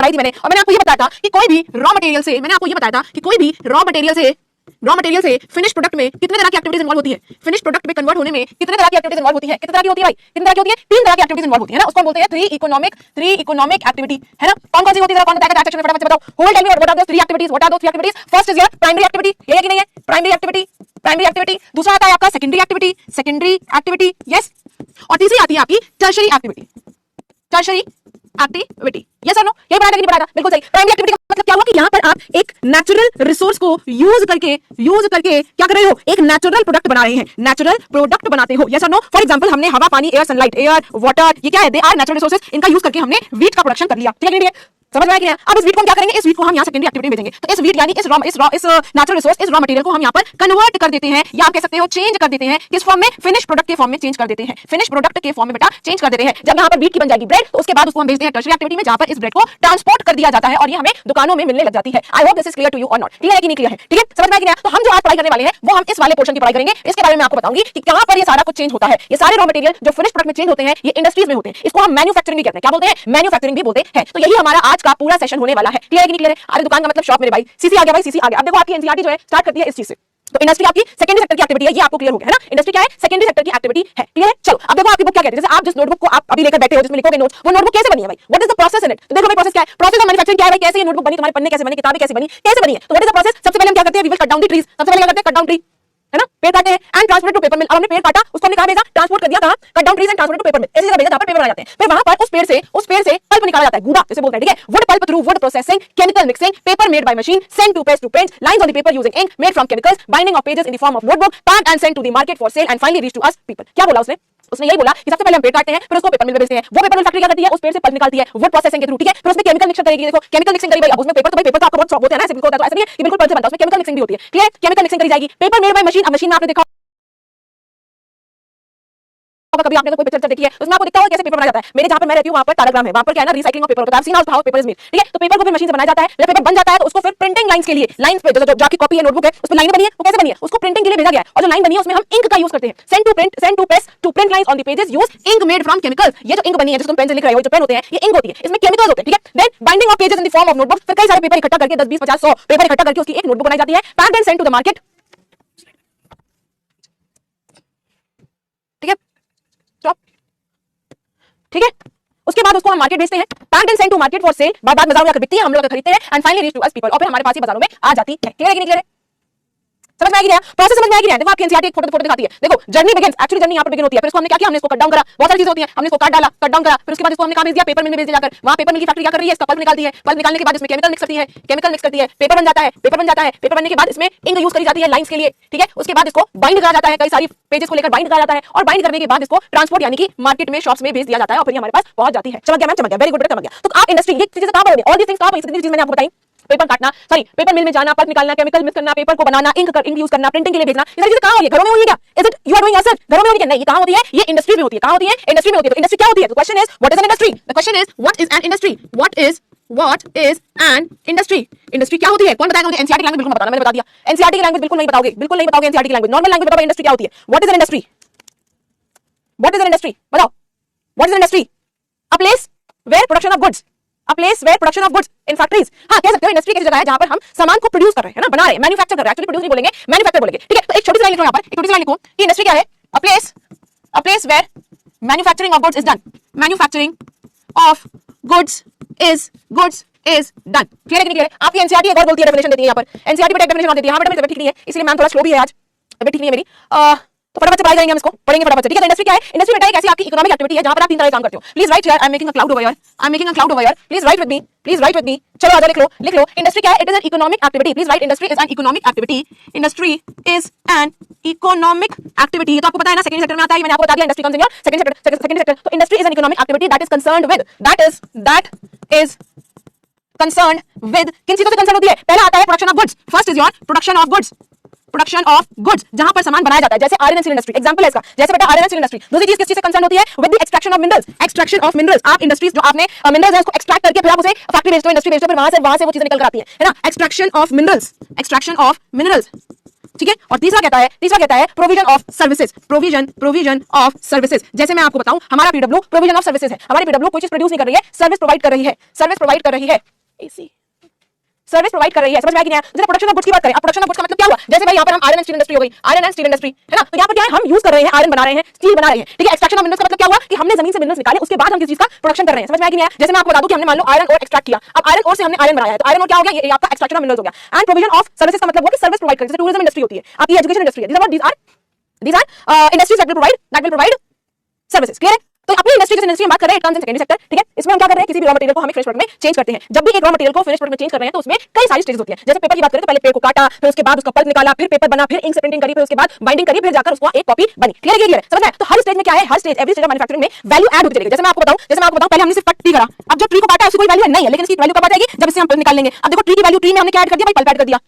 पढ़ाई थी मैंने, और मैंने आपको ये बताया था कि कोई भी रॉ मटेरियल से, मैंने आपको ये बताया था कि कोई भी रॉ मटेरियल से फिनिश प्रोडक्ट में कितने तरह की एक्टिविटीज इन्वॉल्व होती है, फिनिश प्रोडक्ट में कन्वर्ट होने में कितने तरह की एक्टिविटीज इन्वॉल्व होती है, कितने तरह की होती है भाई, कितने तरह की होती है, 3 तरह की एक्टिविटीज इन्वॉल्व होती है ना, उसको हम बोलते हैं थ्री इकोनॉमिक एक्टिविटी, है ना। कौन कौन सी होती है, कौन बताएगा चैट सेक्शन में, फटाफट से बताओ। Who will tell me what are those 3 activities, what are those 3 activities. First is your primary activity, ये है कि नहीं है, प्राइमरी एक्टिविटी। दूसरा आता है आपका सेकेंडरी एक्टिविटी, यस। और तीसरी आती है आपकी टर्शियरी एक्टिविटी, यस और नो, ये पढ़ा था कि नहीं पढ़ा था, बिल्कुल सही। प्राइमरी एक्टिविटी का मतलब क्या हुआ कि यहाँ पर आप एक नेचुरल रिसोर्स को यूज करके क्या कर रहे हो, एक नेचुरल प्रोडक्ट बना रहे हैं, नेचुरल प्रोडक्ट बनाते हो, यस और नो। फॉर एग्जांपल हमने हवा, पानी, एयर, सनलाइट, एयर, वाटर, ये क्या है, दे आर नेचुरल रिसोर्सेज, इनका यूज करके हमने वीट का प्रोडक्शन कर लिया, ठीक है नहीं है, समझ में आया कि नहीं? अब इस वीट को हम क्या करेंगे, इस वीट को हम यहाँ सेकेंडरी एक्टिविटी में भेजेंगे। तो इस वीट यानी इस नेचुरल रिसोर्स, इस रॉ मटेरियल को हम यहाँ पर कन्वर्ट कर देते हैं, या आप कह सकते हो चेंज कर देते हैं, किस फॉर्म में, फिनिश प्रोडक्ट के फॉर्म में चेंज कर देते हैं, फिनिश प्रोडक्ट के फॉर्म में बेटा चेंज कर देते हैं। जब यहाँ पर वीट की बन जाएगी ब्रेड, तो उसके बाद उसको हम भेजते हैं टर्शियरी एक्टिविटी में, जहाँ पर इस ब्रेड को ट्रांसपोर्ट कर दिया जाता है और ये हमें दुकानों में मिलने लग जाती है। I hope this is clear to you or not, clear है कि नहीं क्लियर है, ठीक है, समझ में आया कि नहीं? तो हम जो आज पढ़ाई करने वाले हैं वो हम इस वाले पोर्शन की पढ़ाई करेंगे। इसके बारे में आपको बताऊंगी कि कहां पर ये सारा कुछ चेंज होता है। ये सारे रॉ मटेरियल जो फिनिश प्रोडक्ट में चेंज होते हैं, ये इंडस्ट्रीज में होते हैं, इसको हम मैन्युफैक्चरिंग भी कहते हैं। क्या बोलते हैं, मैन्युफैक्चरिंग भी बोलते हैं। तो यही हमारा आज का पूरा सेशन होने वाला है, क्लियर है कि नहीं क्लियर है? अरे दुकान का मतलब शॉप मेरे भाई, सीसी आ गया भाई, सीसी आ गया। अब देखो आपकी एनसीईआरटी जो है स्टार्ट करती है इस चीज से, तो इंडस्ट्री आपकी सेकेंडरी सेक्टर की एक्टिविटी है, ये आपको क्लियर हो गया है ना। इंडस्ट्री क्या है, सेकेंडरी सेक्टर की एक्टिविटी है, क्लियर है। चलो अब देखो आपकी बुक क्या कहती है, जैसे आप जिस नोटबुक को आप अभी लेकर बैठे हो, जिसमें लिखोगे नोट्स, वो नोटबुक कैसे बनी है भाई, what is the process in it. तो देखो भाई प्रोसेस क्या है, प्रोसेस ऑफ मैन्युफैक्चरिंग क्या है भाई, कैसे ये नोटबुक बनी, तुम्हारे पन्ने कैसे बने, किताबें कैसे बनी है, तो व्हाट इज द प्रोसेस। सबसे पहले हम क्या करते हैं, we will cut down the trees, सबसे पहले क्या करते हैं, कट डाउन ट्री, है ना, पेड़ काटते हैं एंड ट्रांसपोर्ट टू पेपर मिल। अब हमने पेड़ काटा, उसको हमने कहां भेजा, ट्रांसपोर्ट कर दिया कहां, cut down trees and transport to paper mill, ऐसी जगह भेजा जहां पर पेपर बनाए जाते हैं। फिर वहां पर उस पेड़ से पल्प निकाला जाता है, गूदा जैसे बोलते हैं, ठीक है। Wood pulp through wood processing, chemical mixing, paper made by machine, sent to paste to print, lines on the paper using ink made from chemicals, binding of pages in the form of notebook, packed and sent to the market for sale and finally reach to us people. क्या बोला उसने यही बोला कि सबसे पहले हम पेड़ काटते हैं, फिर उसको पेपर मिल में बेचते हैं, वो पेपर मिल फैक्ट्री क्या करती है, उस पेड़ से पल्प निकालती है वुड प्रोसेसिंग के थ्रू, ठीक है। फिर उसमें केमिकल मिक्सर करेगी, देखो केमिकल मिक्सिंग करी भाई। अब उसमें पेपर, तो भाई पेपर तो आपको बहुत शॉप होते हैं ना, सिर्फ होता है, तो ऐसा नहीं है कि बिल्कुल पल्प से बनता है, उसमें केमिकल मिक्सिंग भी होती है, ठीक है। केमिकल मिक्सिंग करी जाएगी, पेपर मेड बाय मशीन। अब मशीन में आपने देखा कभी आपने कोई पिक्चर देखी है, उसमें आपको दिखता होगा कैसे पेपर बनाया जाता है। मेरे जहां पर मैं रहती हूं वहां पर ताराग्राम है, वहां पर क्या है ना, रिसाइक्लिंग ऑफ पेपर होता है, seen how paper is made, ठीक है। तो पेपर को फिर मशीन से बनाया जाता है, जब पेपर बन जाता है तो उसको फिर प्रिंटिंग लाइंस के लिए, लाइंस पे जो आपकी कॉपी है, नोटबुक है, उस पे लाइन बनी है, वो कैसे बनी है, उसको प्रिंटिंग के लिए भेजा गया है, और जो लाइन बनी है उसमें हम इंक का यूज करते हैं, send to print, send to paste to print lines on the pages, use ink made from chemical. ये जो इंक बनी है, जिसको तुम पेन से लिख रहे हो, जो पेन होते हैं, ये इंक होती है, इसमें केमिकल्स होते हैं, ठीक है। Then binding of pages in the form of notebook, फिर कई सारे पेपर इकट्ठा करके 10 20 50 100 पेपर इकट्ठा करके उसकी एक नोटबुक बनाई जाती है, packed and sent to the market, ठीक है, स्टॉप, ठीक है। उसके बाद उसको हम मार्केट भेजते हैं, packed and sent to market for sale, बाद बाजारों में जाकर बिकती है, हम लोग खरीदते हैं and finally reach to us people, और फिर हमारे पास ही बाजारों में आ जाती है। क्लियर है कि नहीं क्लियर है, समझ में आ गया, प्रोसेस समझ में आ गया। देखो आपकी एनसीईआरटी एक फोटो दिखाती है, देखो जर्नी बिगिंस, एक्चुअली जर्नी यहां पर बिगिन होती है। फिर इसको हमने क्या किया, हमने इसको कट डाउन करा, बहुत सारी चीजें होती हैं, हमने इसको काट डाला, कट डाउन करा, फिर उसके बाद इसको हमने कहां भेज दिया, पेपर मिल में भेज दिया जाकर। वहां पेपर मिल की फैक्ट्री क्या कर रही है, इसका पल्प निकालती है, पल्प निकालने के बाद इसमें केमिकल मिक्स करती है, पेपर बन जाता है, पेपर बनने के बाद इसमें इंक यूज करी जाती है लाइंस के लिए, ठीक है। उसके बाद इसको बाइंड करा जाता है, कई सारी पेजेस को लेकर बाइंड करा जाता है, और बाइंड करने के बाद इसको ट्रांसपोर्ट यानी कि मार्केट में, शॉप्स में भेज दिया जाता है, और फिर हमारे पास पहुंच जाती है। चमक गया मैम, चमक गया, वेरी गुड बेटा, चमक गया। तो आप इंडस्ट्री ये चीजें कहां पर होती है, ऑल दीस थिंग्स कहां पर, चीज मैंने आपको बताई, पेपर काटना, सॉरी पेपर मिल में जाना, पल्प निकालना, केमिकल मिक्स करना, पेपर को बनाना, इंक यूज करना, प्रिंटिंग के लिए भेजना, ये सारी चीजें कहां हो रही है, घरों में हो रही है क्या, is it you are doing yourself, घरों में हो रही है, नहीं, ये कहां होती है, ये इंडस्ट्री में होती है। कहां होती है, इंडस्ट्री में होती है। तो इंडस्ट्री क्या होती है, the question is what is an industry, the question is what is an industry, what is an industry, industry क्या होती है, कौन बताएगा मुझे, एनसीईआरटी लैंग्वेज बिल्कुल बताना, मैंने बता दिया, एनसीईआरटी की लैंग्वेज बिल्कुल नहीं बताओगे, बिल्कुल नहीं बताओगे एनसीईआरटी की लैंग्वेज, नॉर्मल लैंग्वेज बताओ, इंडस्ट्री क्या होती है, what is an industry, what is an industry, बताओ, what is an industry, a place where production of goods, a place where production of goods in factories, हाँ कह सकते हो इंडस्ट्री की जगह है जहां पर हम सामान को प्रोड्यूस कर रहे हैं ना, बना रहे हैं, मैन्युफैक्चर कर रहे हैं, एक्चुअली प्रोड्यूस नहीं बोलेंगे, मैन्युफैक्चर बोलेंगे, ठीक है। तो एक छोटी सी लाइन लिखो यहाँ पर, एक छोटी सी लाइन लिखो कि इंडस्ट्री क्या है, a place where manufacturing of goods is done, manufacturing of goods is done, clear है कि नहीं क्लियर है। आपकी एनसीईआरटी एक और बोलती है, डेफिनेशन देती है यहाँ पर, एनसीईआरटी पे डेफिनेशन देती है, यहाँ पर तबियत ठीक नहीं है, इसलिए मैम थोड़ा स्लो भी है आज, तबियत ठीक नहीं है मेरी, तो फटाफट से पढ़ाई करेंगे हम इसको, पढ़ेंगे फटाफट से, ठीक है। इंडस्ट्री क्या है, इंडस्ट्री बेटा एक ऐसी आपकी इकोनॉमिक एक्टिविटी है जहां पर आप 3 तरह के काम करते हो। Please right here, I am making a cloud over here, I am making a cloud over here, please right with me, चलो आ जाओ, लिख लो। इंडस्ट्री क्या है, it is an economic activity, please right, industry is an economic activity, industry is an economic activity, ये तो आपको पता है ना, सेकंड सेक्टर में आता है, मैंने आपको बता दिया, industry comes in your second sector. तो industry is an economic activity that is concerned with, that is concerned with, किन चीजों से कंसर्न होती है, पहला आता है production of goods, first is your production of goods, जहां पर सामान बनाया जाता है, जैसे iron and steel industry example है इसका, जैसे बेटा आयरन एंड स्टील इंडस्ट्री। दूसरी चीज किस चीज से कंसर्न होती है, with the extraction of minerals, आप इंडस्ट्रीज जो आपने मिनरल्स है उसको एक्सट्रैक्ट करके फिर आप उसे फैक्ट्री भेजते हो, इंडस्ट्री भेजते हो, फिर वहां से वो चीजें निकल कर आती है ना, एक्सट्रैक्शन ऑफ मिनरल्स, ठीक है। और तीसरा कहता है provision of services, provision of services. जैसे मैं आपको बताऊं, हमारा पीडब्ल्यू प्रोविजन ऑफ सर्विसेज है। हमारी पीडब्ल्यू कोई चीज प्रोड्यूस नहीं कर रही है, सर्विस प्रोवाइड कर रही है, एसी सर्विस प्रोवाइड कर रही है। समझ में आ गया? जैसे प्रोडक्शन ऑफ गुड्स की बात करें, अब प्रोडक्शन ऑफ गुड्स का मतलब क्या हुआ? जैसे भाई यहाँ पर हम आयरन एंड स्टील इंडस्ट्री हो गई, आयरन एंड स्टील इंडस्ट्री है ना, तो यहाँ पर क्या है, हम यूज कर रहे हैं, आयरन बना रहे हैं, स्टील बना रहे हैं, ठीक है। एक्सट्रैक्शन ऑफ मिनरल्स का मतलब क्या हुआ कि हमने जमीन से मिनरल्स निकाले, उसके बाद हम किस चीज का प्रोडक्शन कर रहे हैं। समझ में आ गया? जैसे मैं आपको बता दूं कि हमने मान लो आयरन और एक्सट्रैक्ट किया, अब आयरन और से हमने आयरन बनाया है, तो आयरन और क्या हो गया, ये आपका एक्सट्रैक्शन ऑफ मिनरल्स हो गया। एंड प्रोविजन ऑफ सर्विसेज का मतलब हुआ कि सर्विस प्रोवाइड कर, जैसे टूरिज्म इंडस्ट्री होती है, आपकी एजुकेशन इंडस्ट्री है, these are industries that will provide services। Clear है? तो अपनी इंडस्ट्री की इंडस्ट्री में बात कर रहे हैं, it comes in secondary sector, ठीक है। इसमें हम क्या कर रहे हैं, किसी भी रॉ मटेरियल को हमें फिनिश प्रोडक्ट में चेंज करते हैं। जब भी एक रॉ मटेरियल को फिनिश प्रोडक्ट में चेंज कर रहे हैं तो उसमें कई सारी स्टेजेस होती है। जैसे पेपर की बात करें तो पहले पेपर को काटा, फिर उसके बाद उसका पल्प निकाला, फिर पेपर बना, फिर इंक से प्रिंटिंग करी, फिर उसके बाद बाइंडिंग करी, फिर जाकर उसको एक कॉपी बनी। क्लियर है? समझ में? तो हर स्टेज में क्या है, हर stage, every stage of manufacturing में वैल्यू ऐड होती चलेगी। जैसे मैं आपको बताऊं पहले हमने सिर्फ ट्री करा, अब जो ट्री को काटा है उसकी कोई वैल्यू नहीं है, लेकिन इसकी वैल्यू कब आ जाएगी, जब इससे हम पल्प निकाल लेंगे। अब देखो ट्री की वैल्यू, ट्री में हमने क्या ऐड कर दिया भाई, पल्प ऐड कर दिया,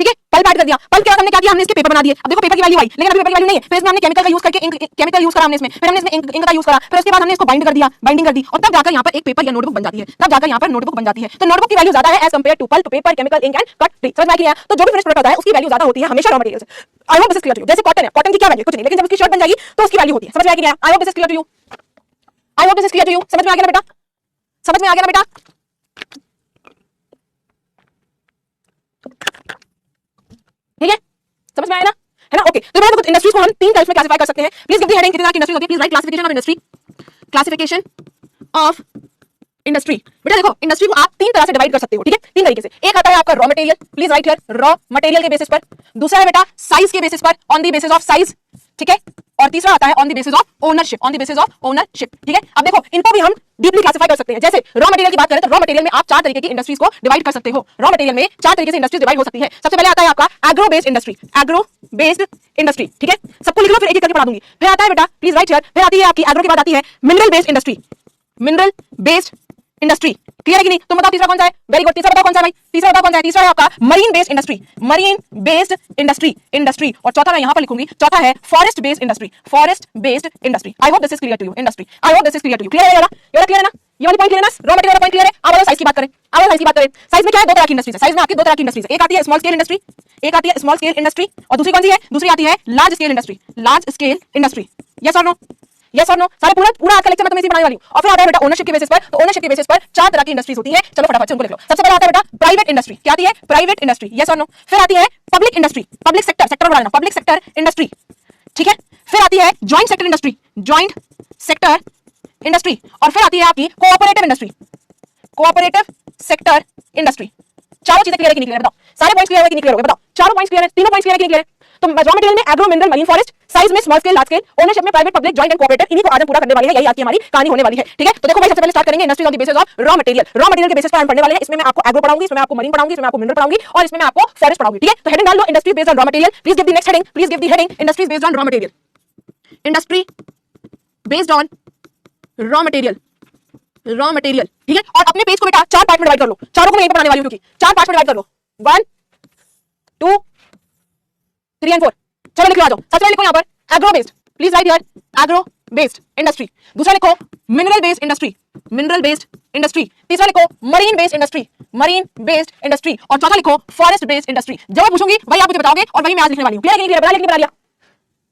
ठीक है। पल्प ऐड कर दिया, पल्प के बाद हमने क्या किया, हमने इसके पेपर बना दिए। अब देखो पेपर की वैल्यू आई, लेकिन अभी पेपर की वैल्यू नहीं है, फिर इसमें हमने केमिकल का यूज करके केमिकल यूज करा हमने इसमें, फिर हमने इसमें इंक का यूज करा, फिर उसके बाद हमने इसको बाइंड कर दिया, बाइंडिंग कर दी, और तब जाकर यहाँ पर एक पेपर या नोटबुक बन जाती है, तब जाकर यहाँ पर नोटबुक बन जाती है। तो नोटबुक की वैल्यू ज्यादा है as compare to pulp, paper, chemical, ink and cut tree. समझ में आ गया? तो जो भी फिनिश प्रोडक्ट होता है उसकी वैल्यू ज्यादा होती है हमेशा रॉ मटेरियल से। I hope this is clear to you. जैसे कॉटन है, कॉटन की क्या वैल्यू, कुछ नहीं, लेकिन जब उसकी शर्ट बन जाएगी तो उसकी वैल्यू होती है। समझ में आ गया? I hope this is clear to you, I hope this is clear to you. समझ में आ गया ना बेटा, समझ में आ गया ना बेटा, ठीक है, समझ में आया ना, है ना? ओके, तो बेटा कुछ इंडस्ट्रीज को हम तीन टाइप्स में क्लासिफाई कर सकते हैं। प्लीज गिव द हेडिंग, कितनी तरह की इंडस्ट्री होती है, please right classification of industry, classification of industry. बेटा देखो, इंडस्ट्री को आप तीन तरह से डिवाइड कर सकते हो, ठीक है, तीन तरीके से। एक आता है आपका raw material, please right here, raw material के बेसिस पर। दूसरा है बेटा साइज के बेसिस पर, on the basis of size, ठीक है। और तीसरा आता है on the basis of ownership, on the basis of ownership, ठीक है। अब देखो, इनको भी हम डीपली क्लासिफाई कर सकते हैं। जैसे रॉ मटेरियल की बात करें तो रॉ मटेरियल में आप चार तरीके की इंडस्ट्रीज को डिवाइड कर सकते हो। रॉ मटेरियल में चार तरीके से इंडस्ट्रीज डिवाइड हो सकती है। सबसे पहले आता है आपका agro based industry, agro based industry, ठीक है। सबको लिख लो, फिर एक एक करके पढ़ा दूंगी। फिर आता है बेटा, प्लीज राइट हियर, फिर आती है आपकी एग्रो के बाद आती है mineral based industry, mineral based industry. Clear है कि नहीं? तुम बताओ तीसरा कौन सा है? वेरी गुड, तीसरा बताओ कौन सा है भाई, तीसरा बताओ कौन सा है? तीसरा है आपका marine based industry, marine based industry. और चौथा मैं यहां पर लिखूंगी, चौथा है forest based industry, forest based industry. I hope this is clear to you, industry, I hope this is clear to you. Clear है बेटा? ये क्लियर है ना? ये वाली पॉइंट क्लियर है ना? रॉ मटेरियल का पॉइंट क्लियर है? अब साइज की बात करें, अब साइज की बात करें। साइज में क्या है, दो तरह की इंडस्ट्रीज है। साइज में आपकी दो तरह की इंडस्ट्रीज है, एक आती है स्मॉल स्केल इंडस्ट्री, एक आती है स्मॉल स्केल इंडस्ट्री, और दूसरी कौन सी है? दूसरी आती है large scale industry, large scale industry. Yes और नो? यस और नो? सारे पूरा आज का लेक्चर मैं तुम्हें इसी बनाने वाली हूं। और फिर आता है बेटा ओनरशिप के बेसिस पर, तो ओनरशिप के बेसिस पर चार तरह की इंडस्ट्रीज होती है। चलो फटाफट से उनको लिख लो। सबसे पहले आता है बेटा प्राइवेट इंडस्ट्री, क्या आती है? प्राइवेट इंडस्ट्री, यस और नो? फिर आती है public industry, public sector, sector बनाना, पब्लिक सेक्टर इंडस्ट्री, ठीक है। फिर आती है joint sector industry, joint sector industry. और फिर आती है आपकी cooperative industry, cooperative sector industry. चारों चीजें क्लियर है कि नहीं क्लियर? बताओ, सारे पॉइंट्स क्लियर है कि नहीं क्लियर हो गए? बताओ, चारों पॉइंट्स क्लियर है, तीनों पॉइंट्स क्लियर है कि नहीं क्लियर? तो रॉ मटेरियल में agro, mineral, marine, forest, size में small scale, large scale, ownership में private, public, joint and cooperative. इन्हीं को आज हम पूरा करने वाले हैं, यही आज की हमारी कहानी होने वाली है, ठीक है। तो देखो भाई, सबसे पहले स्टार्ट करेंगे industries on the basis of raw material. Raw material के बेसिस पर हम पढ़ने वाले हैं। इसमें मैं आपको एग्रो पढ़ाऊंगी, इसमें मैं आपको मरीन पढ़ाऊंगी, इसमें मैं आपको मिनरल पढ़ाऊंगी, और इसमें मैं आपको फॉरेस्ट पढ़ाऊंगी, ठीक है। तो हेडिंग डाल लो, industry based on raw material. Please give the next heading, please give the heading, industries based on raw material, industry based on raw material, raw material, ठीक है। और अपने पेज को बेटा चार पार्ट में डिवाइड कर लो, चारों को मैं यहीं पर बनाने वाली हूं, क्योंकि चार पार्ट में डिवाइड कर लो, 1 2 3 एंड 4। चलो लिख लो, आ जाओ। सबसे पहले लिखो यहां पर agro based, please right here agro based industry. दूसरा लिखो mineral based industry, mineral based industry. तीसरा लिखो marine based industry, marine based industry. और चौथा लिखो फॉरेस्ट बेस्ड इंडस्ट्री। जब मैं पूछूंगी वही आप मुझे बताओगे, और वही मैं आज लिखने वाली हूं। क्लियर है कि नहीं? बना लिया कि नहीं? बना लिया,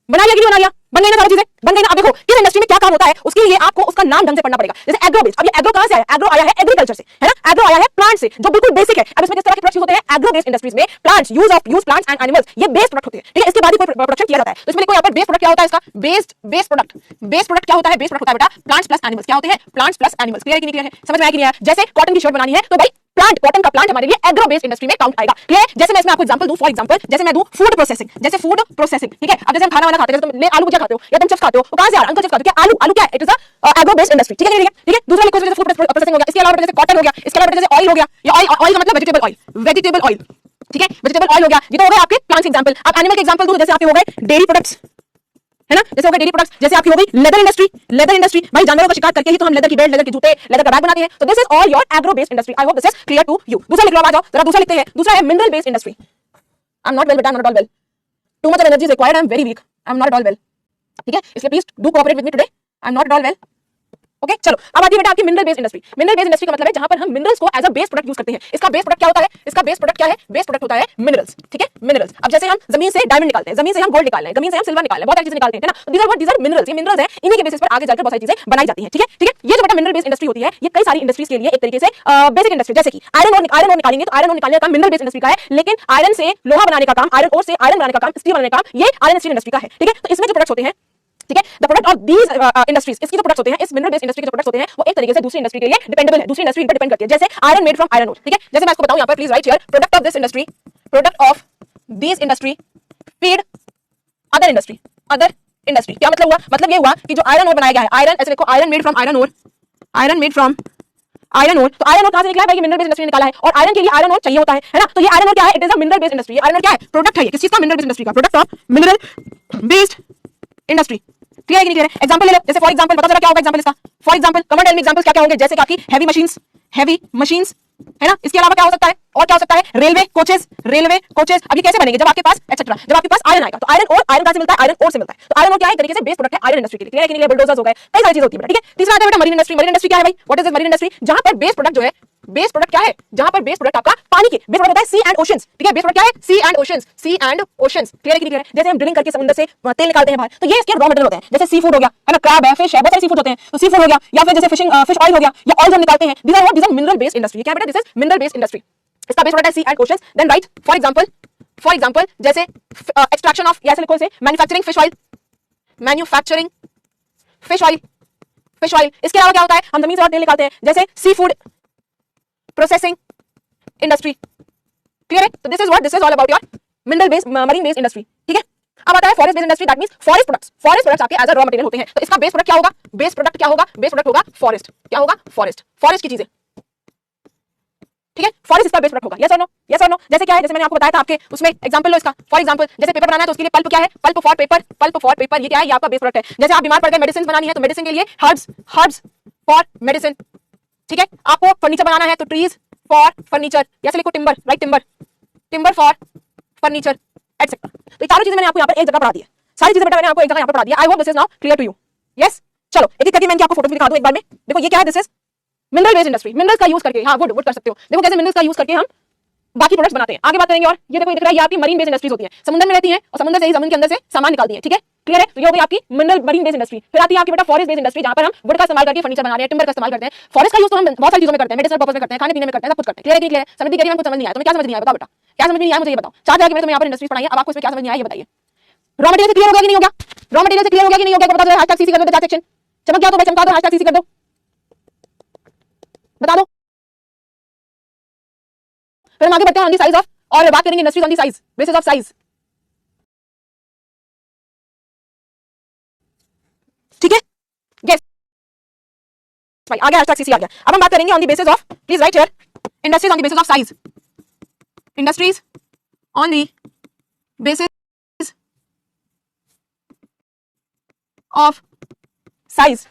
बना लिया कि नहीं बना लिया? बन गई ना सारी चीजें, बन गई ना। अब देखो किस इंडस्ट्री में क्या काम होता है, उसके लिए आपको उसका नाम ढंग से पढ़ना पड़ेगा। जैसे एग्रो बेस्ड, अब ये एग्रो कहां से आया? एग्रो आया है एग्रीकल्चर से, है ना। एग्रो आया है प्लांट से, जो बिल्कुल बेसिक है। अब इसमें किस तरह के प्रोडक्ट्स होते हैं एग्रो बेस्ड इंडस्ट्रीज में? Plants, use plants and animals, ये बेस्ड प्रोडक्ट होते हैं, ठीक है। इसके बाद ही कोई प्रोडक्शन किया जाता है। तो इसमें देखो यहाँ पर बेस्ड प्रोडक्ट क्या होता है इसका? बेस्ड प्रोडक्ट, बेस्ड प्रोडक्ट क्या होता है? बेस्ड प्रोडक्ट होता है बेटा प्लांट्स प्लस एनिमल्स। क्या होते हैं? Plants plus animals. क्लियर है कि नहीं क्लियर है? समझ में आया कि नहीं आया? जैसे कॉटन की शर्ट बनानी है तो भाई प्लांट, कॉटन का प्लांट हमारे लिए एग्रो बेस्ड इंडस्ट्री में काउंट आएगा। क्लियर? जैसे मैं इसमें आपको एग्जांपल दूं, फॉर एग्जांपल जैसे मैं दूं फूड प्रोसेसिंग, जैसे फूड प्रोसेसिंग, ठीक है। अब जैसे हम खाना वाना खाते हैं, जैसे तुम आलू भुजिया खाते हो या तुम चिप्स खाते हो, तो कहां से आ रहा है? अंकल चिप्स खाते हो, क्या आलू क्या है? It is a agro based industry, ठीक है ठीक है। दूसरा लिखो जैसे फूड प्रोसेसिंग हो गया, इसके अलावा जैसे कॉटन हो गया, इसके अलावा जैसे ऑयल हो गया, या ऑयल का मतलब वेजिटेबल ऑयल, वेजिटेबल ऑयल, ठीक है। वेजिटेबल ऑयल हो गया, ये तो हो गए आपके प्लांट्स एग्जांपल। अब एनिमल के एग्जांपल दूं, जैसे आपके हो गए डेयरी प्रोडक्ट्स, है ना। जैसे हो गए डेयरी प्रोडक्ट्स, जैसे आपकी हो गई लेदर इंडस्ट्री, लेदर इंडस्ट्री भाई जानवरों का शिकार करके ही तो हम लेदर की बेल्ट, लेदर के जूते, लेदर का बैग बनाते हैं। तो this is all your agro based industry. I hope this is clear to you. दूसरा लिख लो, आ जाओ जरा दूसरा लिखते हैं। दूसरा है mineral based industry. I am not well बेटा, not all well, too much of energy is required, I am very weak, I am not all well, ठीक है। इसलिए please do cooperate with me today, I am not all well, okay. Okay चलो अब आती है बेटा आपकी mineral based industry. Mineral based industry का मतलब है जहां पर हम मिनरल्स को as a base product use करते हैं। इसका बेस प्रोडक्ट क्या होता है? इसका बेस प्रोडक्ट क्या है? बेस प्रोडक्ट होता है मिनरल्स। ठीक है मिनरल्स। अब जैसे हम जमीन से डायमंड निकालते हैं, जमीन से हम गोल्ड निकाल रहे हैं, जमीन से हम सिल्वर निकाल रहे हैं, बहुत सारी चीजें निकालते हैं ना। These are minerals. ये मिनरल्स है, इन्हीं के बेसिस पर आगे जाकर बहुत सारी चीजें बनाई जाती हैं। ठीक है ठीक है। ये जो बेटा मिनरल बेस्ड इंडस्ट्री होती है ये कई सारी इंडस्ट्रीज के लिए एक तरीके से बेसिक इंडस्ट्री, जैसे कि आयरन और निकालेंगे तो आयरन और निकालने का काम मिनरल बेस्ड इंडस्ट्री का है, लेकिन आयरन से लोहा बनाने का काम, आयरन और से आयरन बनाने का काम, स्टील बनाने का काम ये आयरन स्टील इंडस्ट्री का है। ठीक है तो इसमें जो प्रोडक्ट्स होते हैं, ठीक है, the product of these industries, इसकी जो प्रोडक्ट्स होते हैं, इस मिनरल बेस्ड इंडस्ट्री के जो प्रोडक्ट्स होते हैं वो एक तरीके से दूसरी इंडस्ट्री के लिए डिपेंडेबल है, दूसरी इंडस्ट्री पर डिपेंड करती है। जैसे iron made from iron ore. ठीक है जैसे मैं इसको बताऊं यहां पर, please right here, product of this industry, product of this industry feed other industry, other industry. क्या मतलब हुआ? मतलब ये हुआ कि जो आयरन ओर बनाया गया है, आयरन ऐसे देखो, iron made from iron ore, iron made from iron ore, तो आयरन ओर कहां से निकला है भाई? मिनरल बेस्ड इंडस्ट्री निकाला है, और आयरन के लिए आयरन ओर चाहिए होता है ना। तो ये आयरन ओर क्या है? It is a mineral based industry. Iron ore क्या है? प्रोडक्ट है। ये किस चीज का? मिनरल बेस्ड इंडस्ट्री का, product of mineral based industry. Clear है कि नहीं क्लियर है? एग्जांपल ले लो, जैसे फॉर एग्जांपल बता जरा क्या होगा एग्जांपल इसका। For example come on tell me examples क्या क्या होंगे? जैसे काफी हैवी मशीन्स है ना। इसके अलावा क्या हो सकता है? और क्या हो सकता है? Railway coaches. अब ये कैसे बनेंगे? जब आपके पास एक्सेट्रा, जब आपके पास आयरन आएगा तो आयरन कहां से मिलता है? आयरन ओर से मिलता है। तो आयरन ओर क्या है? तरीके से बेस प्रोडक्ट है आयरन इंडस्ट्री के लिए। क्लियर है कि नहीं? बुलडोजर्स हो गए, कई सारी चीजें होती है। ठीक है तीसरा आता है बेटा मरीन इंडस्ट्री। मरीन इंडस्ट्री क्या है भाई? What is this marine industry? जहां पर बेस प्रोडक्ट जो है, बेस प्रोडक्ट क्या है? जहां पर बेस प्रोडक्ट आपका पानी के बेस प्रोडक्ट होता है सी एंड ओशंस। ठीक है बेस प्रोडक्ट क्या है? Sea and oceans, sea and oceans. Clear है कि नहीं क्लियर है? जैसे हम ड्रिलिंग करके समुद्र से तेल निकालते हैं बाहर, तो ये इसके रॉ मटेरियल होते हैं। जैसे सी फूड हो गया है ना, क्रैब है, फिश है, बहुत सारे सी फूड होते हैं, तो सी फूड हो गया, या फिर जैसे फिश ऑयल हो गया, या ऑयल हम निकालते हैं। these are mineral based industry. क्या बेटा? This is mineral based industry. इसका बेस प्रोडक्ट है sea and oceans. Then write for example जैसे एक्सट्रैक्शन ऑफ, या ऐसे लिखो इसे manufacturing fish oil, manufacturing fish oil. इसके अलावा क्या होता है? हम जमीन से और तेल निकालते हैं, जैसे sea food processing industry. Clear है? तो this is all about your mineral based marine based industry. ठीक है अब आता है forest based industry. That means forest products आपके एज अ रॉ मटेरियल होते हैं। तो इसका बेस प्रोडक्ट क्या होगा? बेस प्रोडक्ट क्या होगा? बेस प्रोडक्ट होगा फॉरेस्ट। क्या होगा? फॉरेस्ट की चीजें। ठीक है फॉरेस्ट इसका बेस प्रोडक्ट होगा। यस और नो? यस और नो? जैसे क्या है? जैसे मैंने आपको बताया था, आपके उसमें एग्जांपल लो इसका। फॉर एग्जांपल जैसे पेपर बनाना है तो उसके लिए पल्प क्या है? Pulp for paper. ये क्या है? ये आपका बेस प्रोडक्ट है। जैसे आप बीमार पड़ गए, मेडिसिन बनानी है, तो मेडिसिन के लिए हर्ब्स फॉर मेडिसिन। ठीक है आपको फर्नीचर बनाना है तो ट्रीज फॉर फर्नीचर, या लिखो timber, right, timber for furniture etcetera. तो ये चारों चीजें मैंने आपको यहाँ पर एक जगह पढ़ा दी है। सारी चीजें बेटा मैंने आपको एक जगह यहाँ पर पढ़ा दी है। I hope this is now clear to you. Yes चलो एक एक करके मैं आपको फोटो भी दिखा दूं एक बार में। देखो ये क्या है? This is mineral based industry. Minerals का यूज करके, हाँ वुड कर सकते हो। देखो कैसे मिनरल्स का यूज करके हम बाकी प्रोडक्ट्स बनाते हैं। आगे बात करेंगे। और ये देखो, ये दिख रहा है, ये आपकी मरीन बेस्ड इंडस्ट्रीज होती है, समुद्र में रहती है और समुद्र से ही जमीन के अंदर से सामान निकालती है। ठीक है क्लियर है? तो ये हो गई आपकी मिनरल मरीन बेस्ड इंडस्ट्री। फिर आती है आपकी बेटा फॉरेस्ट बेस्ड इंडस्ट्री, जहां पर हम वुड का इस्तेमाल करके फर्नीचर बना रहे हैं, टिम्बर का इस्तेमाल करते हैं। फॉरेस्ट का यूज तो हम बहुत सारी चीजों में करते हैं, मेडिसिनल पर्पस में करते हैं, खाने पीने में करते हैं, सब कुछ करते हैं। क्लियर है? क्लियर है? समझ नहीं कुछ समझ नहीं आया? तुम्हें क्या समझ नहीं आया? बताओ बेटा क्या समझ नहीं आया? मुझे ये बताओ। 4 जगह मैं तुम्हें यहाँ पर इंडस्ट्रीज पढ़ाई है, अब आपको इसमें क्या समझ नहीं आया ये बताइए। रॉ मटेरियल से क्लियर हो गया कि नहीं हो गया? रॉ मटेरियल से क्लियर हो गया कि नहीं हो गया? बता दो, हैशटैग सीसी कर दो, सेक्शन चमक गया तो भाई चमका दो, हैशटैग सीसी कर दो, बता दो। फिर हम आगे बढ़ते हैं ऑन द साइज ऑफ, और बात करेंगे industries on the size, basis of size. ठीक है यस भाई आ गया, हैशटैग सीसी आ गया। अब हम बात करेंगे on the basis of, please right here, industries on the basis of size. Industries on the basis of size.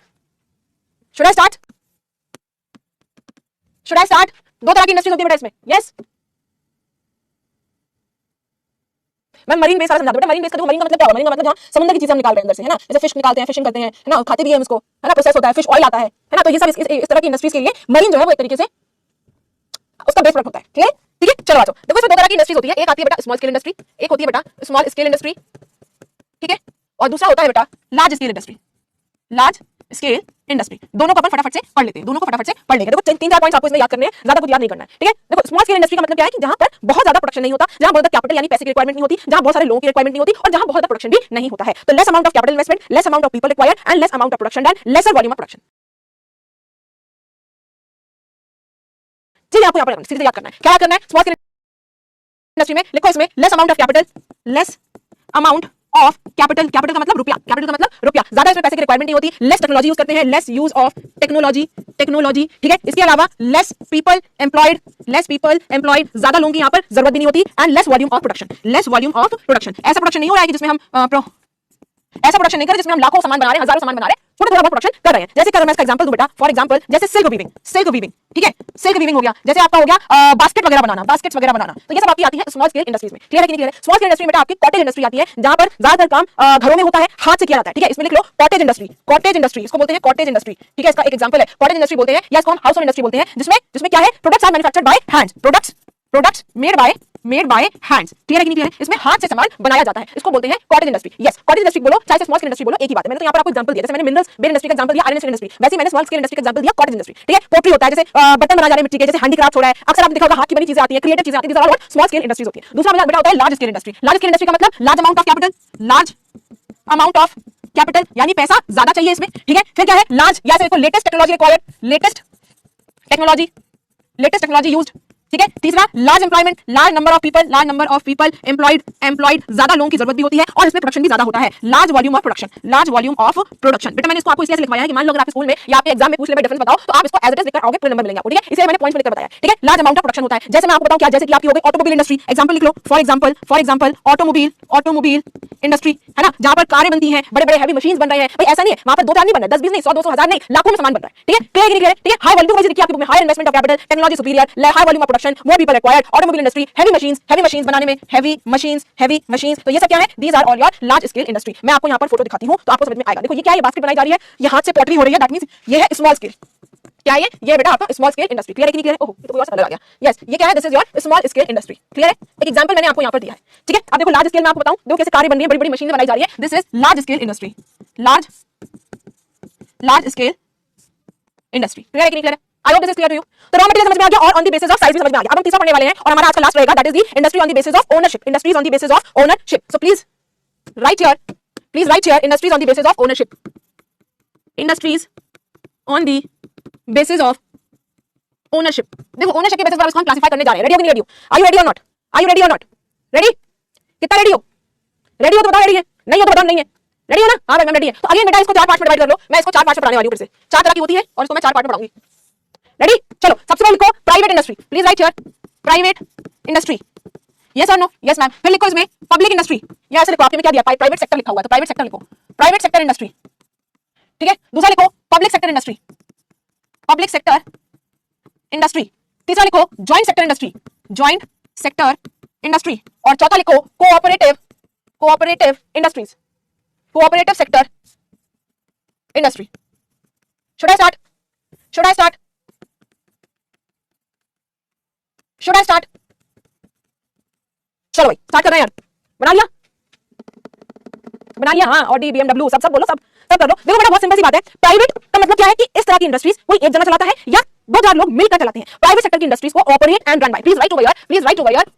Should I start? दो तरह की इंडस्ट्रीज होती है बेटा इसमें। यस मैं मरीन बेस वाला समझा दूं बेटा। मरीन बेस का देखो, मरीन का मतलब क्या होगा? मरीन का मतलब जहां समुद्र की चीजें हम निकाल रहे हैं अंदर से, है ना। जैसे फिश निकालते हैं, फिशिंग करते हैं, है ना, खाते भी हैं उसको, है ना, प्रोसेस होता है, फिश ऑयल आता है ना। तो ये सब इस तरह की इंडस्ट्रीज के लिए मरीन जो है वो एक तरीके से उसका बेस प्रोडक्ट होता है। क्लियर? ठीक है चलो आ जाओ। देखो इसमें दो तरह की इंडस्ट्रीज होती है, एक आती है बेटा स्मॉल स्केल इंडस्ट्री, एक होती है बेटा स्मॉल स्केल इंडस्ट्री। ठीक है और दूसरा होता है बेटा large scale industry, large scale industry. दोनों को अपन फटाफट से पढ़ लेते हैं, दोनों को फटाफट से पढ़ लेंगे। देखो 3-4 पॉइंट्स आपको इसमें याद करने हैं, ज्यादा कुछ याद नहीं करना है। ठीक है देखो स्मॉल स्केल इंडस्ट्री का मतलब क्या है कि जहां पर बहुत ज्यादा प्रोडक्शन नहीं होता, जहां बहुत ज्यादा कैपिटल यानी पैसे की रिक्वायरमेंट नहीं होती, जहां बहुत सारे लोगों की रिक्वायरमेंट नहीं होती, और जहां बहुत ज्यादा प्रोडक्शन भी नहीं होता है। तो less amount of capital investment, less amount of people required and less amount of production and lesser volume of production. चलिए आपको यहाँ पर सीधे याद करना है। क्या याद करना है? स्मॉल स्केल इंडस्ट्री में लिखो इसमें less amount of capital, less amount of capital, capital का मतलब रुपया, कैपिटल का मतलब रुपया, ज्यादा इसमें पैसे की रिक्वायरमेंट नहीं होती, लेस टेक्नोलॉजी यूज करते हैं, लेस यूज ऑफ टेक्नोलॉजी, ठीक है। इसके अलावा लेस पीपल एम्प्लॉयड, ज्यादा लोगों की यहाँ पर जरूरत भी नहीं होती, and less volume of production, ऐसा प्रोडक्शन नहीं हो रहा है कि जिसमें हम ऐसा प्रोडक्शन नहीं कर रहे जिसमें हम लाखों सामान बना रहे हैं, हजारों सामान बना रहे हैं, छोटा थोड़ा बहुत प्रोडक्शन कर रहे हैं। जैसे मैं इसका एग्जांपल दूं बेटा, फॉर एग्जांपल जैसे सिल्क वीविंग, ठीक है, सिल्क वीविंग हो गया, जैसे आपका हो गया बास्केट वगैरह बनाना, बास्केट्स वगैरह बनाना, तो ये सब आपकी आती है स्मॉल स्केल इंडस्ट्रीज में। क्लियर है कि नहीं क्लियर है? स्मॉल स्केल इंडस्ट्री में बेटा आपकी कॉटेज इंडस्ट्री आती है, जहां पर ज्यादातर काम घरों में होता है, हाथ से किया जाता है। ठीक है, इसमें लिख लो कॉटेज इंडस्ट्री, कॉटेज इंडस्ट्री इसको बोलते हैं, कॉटेज इंडस्ट्री। ठीक है, इसका एक एग्जांपल है कॉटेज इंडस्ट्री बोलते हैं, या इसको हम हाउस होल्ड इंडस्ट्री बोलते हैं, जिसमें क्या है, products are manufactured by hands, products made by hands. Clear है कि नहीं क्लियर है? इसमें हाथ से सामान बनाया जाता है, इसको बोलते हैं cottage industry. Yes, cottage industry बोलो चाहे स्मॉल स्केल इंडस्ट्री बोलो, एक ही बात है। मैंने तो यहाँ पर आपको एग्जांपल दिया, जैसे मैंने मिनरल्स बेस्ड इंडस्ट्री का एग्जांपल दिया, आयरन इंडस्ट्री, वैसे मैंने स्मॉल स्केल इंडस्ट्री का एग्जांपल दिया कॉटेज इंडस्ट्री। ठीक है, पोट्री होता है, जैसे बर्तन बनाए जा रहे हैं मिट्टी के, जैसे हैंडीक्राफ्ट हो रहा है, अक्सर आपने देखा होगा हाथ की बनी चीजें आती है, क्रिएटिव चीजें आती है, स्मॉल स्केल इंडस्ट्रीज होती है। दूसरा बेटा होता है large scale industry. Large scale industry का मतलब large amount of capital, large amount of capital यानी पैसा ज्यादा चाहिए इसमें। ठीक है, फिर क्या है, लार्ज या फिर latest technology required, latest technology used. ठीक है, तीसरा large employment, large number of people employed, ज्यादा लोगों की जरूरत भी होती है और इसमें प्रोडक्शन भी ज्यादा होता है। लार्ज वॉल्यूम ऑफ प्रोडक्शन बेटा मैंने इसको आपको इसलिए लिखवाया है कि मान लो अगर आप स्कूल में या आपके एग्जाम में पूछ ले डिफरेंस बताओ, तो आप इसको एज इट इज लिखकर आओगे, पूरे नंबर मिलेंगे आपको। ठीक है, इसलिए मैंने पॉइंट्स में लिखकर बताया। ठीक है, लार्ज अमाउंट ऑफ प्रोडक्शन होता है, जैसे मैं आपको बताऊं क्या, जैसे कि आपकी हो गई ऑटोमोबाइल इंडस्ट्री, एग्जांपल लिख लो, फॉर एग्जांपल ऑटोमोबाइल इंडस्ट्री है ना, जहां पर कारें बनती हैं, बड़े बड़े हैवी मशीन्स बन रहे हैं। भाई ऐसा नहीं है वहां पर 2-4 नहीं बन रहा, 10-20 नहीं, 100-200 1000 नहीं, लाखों में सामान बन रहा है। ठीक है, क्लियर है? ठीक है, हाई वॉल्यूम देखिए आपकी बुक में, higher investment of capital, technology superior, high volume of production, more people required, automobile industry, heavy machines बनाने में, हेवी मशीन्स, तो ये सब क्या है, these are all your large scale industry. मैं आपको यहाँ पर फोटो दिखाती हूँ तो आपको समझ में आएगा। देखो ये क्या है, ये बास्केट बनाई जा रही है, ये हाथ से पॉटरी हो रही है, दैट मींस ये है स्मॉल स्केल। क्या है ये बेटा आपका स्मॉल स्केल इंडस्ट्री। क्लियर है कि नहीं क्लियर है? ओह ये तो कोई और अलग आ गया। यस, ये क्या है, this is your small scale industry. Clear है? एक एग्जांपल मैंने आपको यहाँ पर दिया है। ठीक है, अब देखो लार्ज स्केल में आपको बताऊं, देखो कैसे कारें बन रही है, बड़ी बड़ी मशीनें बनाई जा रही है, this is large scale industry, large scale industry. Clear है कि नहीं क्लियर है? I hope this is clear to you. तो रॉ मटेरियल समझ में आ गया और on the basis of size भी समझ में आ गया। अब हम तीसरा पढ़ने वाले हैं और हमारा आज का लास्ट रहेगा, that is the industry on the basis of ownership, industries on the basis of ownership. So please right here industries on the basis of ownership, industries on the basis of ownership. देखो ownership के basis पर इसको हम classify करने जा रहे हैं। Ready हो कि नहीं रेडी हो? आर यू रेडी और नॉट? आर यू रेडी और नॉट? रेडी? कितना रेडी हो? रेडी हो तो बताओ रेडी है, नहीं हो तो बताओ नहीं है। रेडी हो ना? हाँ मैम रेडी है। तो अगेन बेटा इसको 4 पार्ट में डिवाइड कर लो, मैं इसको 4 पार्ट में पढ़ाने वाली हूं, फिर से 4 तरह की होती है और इसको मैं 4 पार्ट में पढ़ाऊंगी। रेडी? चलो सबसे पहले लिखो private industry, please right here private industry. Yes और नो? Yes ma'am. फिर लिखो इसमें पब्लिक इंडस्ट्री, या ऐसे लिखो, आपके में क्या दिया, प्राइवेट सेक्टर लिखा हुआ है तो प्राइवेट सेक्टर लिखो, प्राइवेट सेक्टर इंडस्ट्री। ठीक है, दूसरा लिखो public sector industry, public sector industry. तीसरा लिखो joint sector industry, joint sector industry. और चौथा लिखो cooperative industries, cooperative sector industry. Should I start? चलो भाई स्टार्ट कर रहे हैं यार। बना लिया हाँ, और डी BMW सब बोलो, सब कर लो। देखो बेटा बहुत सिंपल सी बात है, प्राइवेट का मतलब क्या है कि इस तरह की इंडस्ट्रीज कोई एक जना चलाता है या 2-4 लोग मिलकर चलाते हैं। प्राइवेट सेक्टर की इंडस्ट्रीज को operate and run by, please right over here,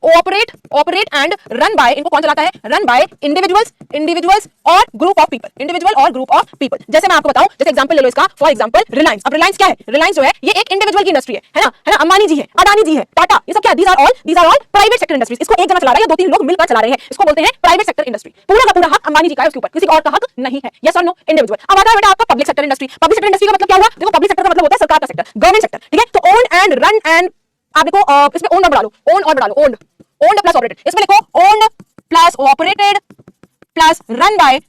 operate and run by, इनको कौन चलाता है? रन बाय इंडिविजुअल्स और ग्रुप ऑफ पीपल, जैसे मैं आपको बताऊं, जैसे एग्जांपल ले लो इसका, फॉर एग्जांपल रिलायंस। अब रिलायंस क्या है? रिलायंस जो है ये एक इंडिविजुअल की इंडस्ट्री है ना, अंबानी जी है, अडानी जी है, टाटा, ये सब क्या है? These are all private sector industries. इसको एक जना चला रहा है या 2-3 लोग मिलकर चला रहे हैं, इसको बोलते हैं प्राइवेट सेक्टर इंडस्ट्री। पूरा का पूरा हक अंबानी जी का है, उसके ऊपर किसी और का हक नहीं है। यस और नो? इंडिविजुअल। अब आता है बेटा आपका public sector industry. Public sector industry का मतलब क्या हुआ? देखो पब्लिक सेक्टर का मतलब होता है सरकार का सेक्टर, गवर्नमेंट सेक्टर। ठीक है, तो ओन एंड रन एंड, आप देखो इसमें ओन बढ़ा लो, ओन्ड प्लस ऑपरेटेड, इसमें लिखो owned plus operated plus run by